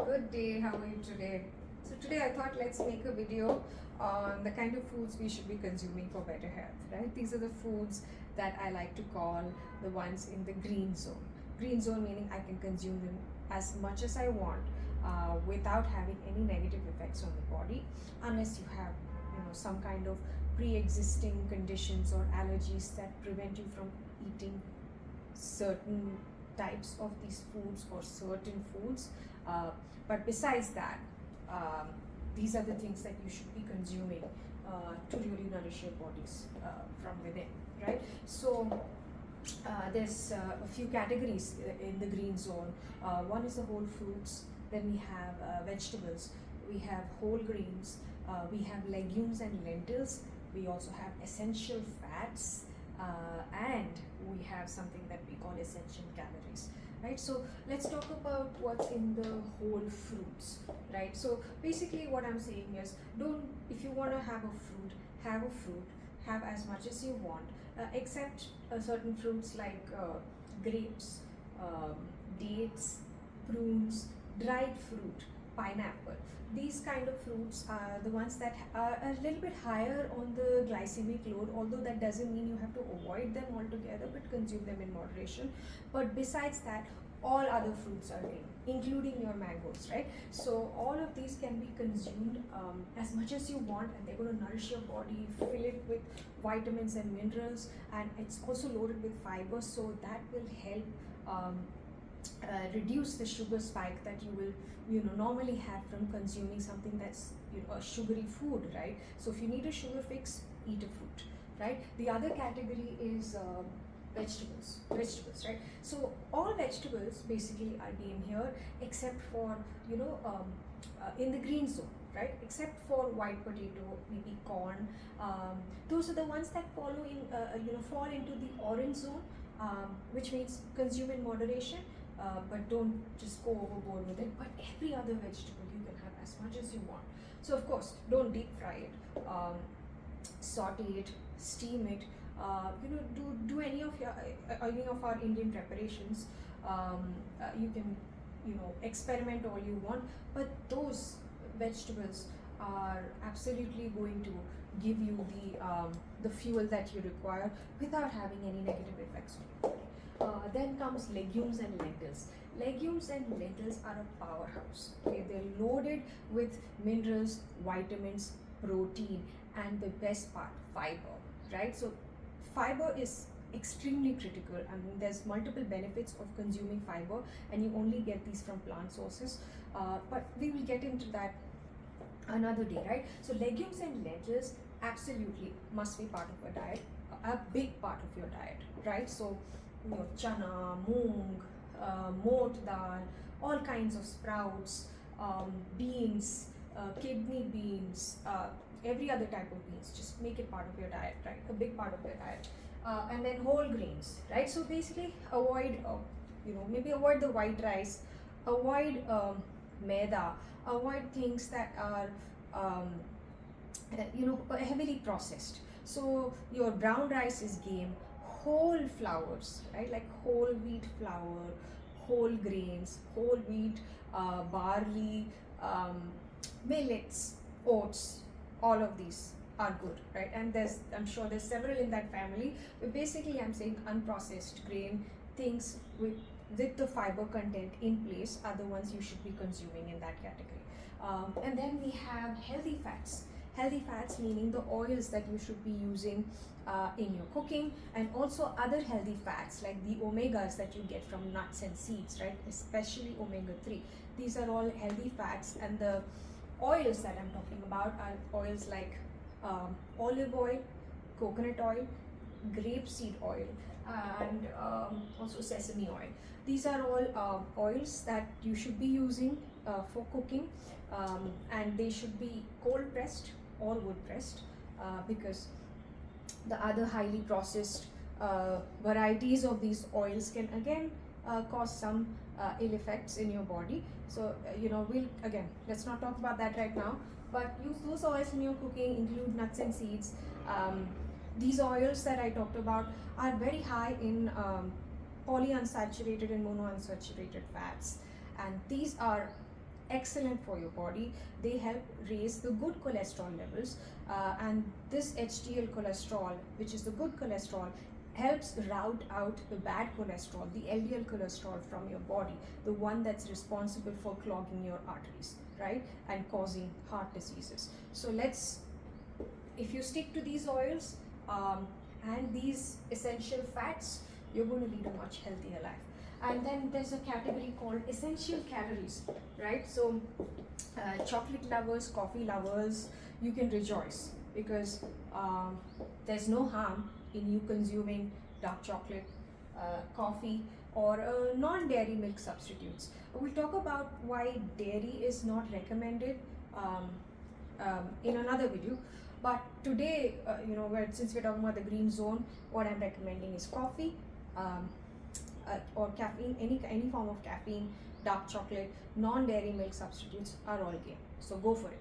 Good day, how are you today? So today I thought let's make a video on the kind of foods we should be consuming for better health, right? These are the foods that I like to call the ones in the green zone. Green zone meaning I can consume them as much as I want without having any negative effects on the body, unless you have some kind of pre-existing conditions or allergies that prevent you from eating certain types of these foods or certain foods. But besides that, um, these are the things that you should be consuming to really nourish your bodies from within, right? So there's a few categories in the green zone. One is the whole fruits, then we have vegetables, we have whole grains, we have legumes and lentils, we also have essential fats, and we have something that we call essential calories, right? So let's talk about what's in the whole fruits, right? So basically what I'm saying is, don't, if you want to have a fruit, have as much as you want, except certain fruits like grapes, um, dates, prunes, dried fruit, pineapple. These kind of fruits are the ones that are a little bit higher on the glycemic load, although that doesn't mean you have to avoid them altogether, but consume them in moderation. But besides that, all other fruits are green, including your mangoes, right? So all of these can be consumed as much as you want, and they're going to nourish your body, fill it with vitamins and minerals, and it's also loaded with fiber, so that will help reduce the sugar spike that you will normally have from consuming something that's a sugary food, right? So if you need a sugar fix, eat a fruit, right? The other category is vegetables, right? So all vegetables basically are game here, except for in the green zone, right? Except for white potato, maybe corn. Those are the ones that fall into the orange zone, which means consume in moderation, but don't just go overboard with it. But every other vegetable you can have as much as you want. So of course, don't deep fry it, saute it, steam it. Do any of our Indian preparations. You can experiment all you want, but those vegetables are absolutely going to give you the fuel that you require without having any negative effects on your body. Then comes legumes and lentils. Legumes and lentils are a powerhouse. Okay, they're loaded with minerals, vitamins, protein, and the best part, fiber. Right? So fiber is extremely critical. I mean, there's multiple benefits of consuming fiber, and you only get these from plant sources. But we will get into that another day, right? So legumes and lentils absolutely must be part of your diet, a big part of your diet, right? So chana, moong, mot dal, all kinds of sprouts, beans, kidney beans, every other type of beans. Just make it part of your diet, right? A big part of your diet. And then whole grains, right? So basically avoid, maybe avoid the white rice, avoid maida, avoid things that are heavily processed. So your brown rice is game, whole flours, right? Like whole wheat flour, whole grains, whole wheat, barley, millets, oats, all of these are good, right? And I'm sure there's several in that family, but basically I'm saying unprocessed grain, things with the fiber content in place are the ones you should be consuming in that category. And then we have healthy fats. Healthy fats meaning the oils that you should be using in your cooking, and also other healthy fats like the omegas that you get from nuts and seeds, right? Especially omega-3. These are all healthy fats, and the oils that I'm talking about are oils like olive oil, coconut oil, grapeseed oil, and also sesame oil. These are all oils that you should be using for cooking, and they should be cold pressed or wood pressed, because the other highly processed varieties of these oils can again cause some ill effects in your body. So let's not talk about that right now, but use those oils in your cooking. Include nuts and seeds. These oils that I talked about are very high in polyunsaturated and monounsaturated fats, and these are excellent for your body. They help raise the good cholesterol levels, and this HDL cholesterol, which is the good cholesterol, helps rout out the bad cholesterol, the LDL cholesterol from your body, the one that's responsible for clogging your arteries, right, and causing heart diseases. So if you stick to these oils and these essential fats, you're going to lead a much healthier life. And then there's a category called essential calories, right? So chocolate lovers, coffee lovers, you can rejoice, because there's no harm in you consuming dark chocolate, coffee, or non-dairy milk substitutes. We'll talk about why dairy is not recommended in another video. But today, since we're talking about the green zone, what I'm recommending is coffee, or caffeine, any form of caffeine, dark chocolate, non-dairy milk substitutes are all game. So go for it.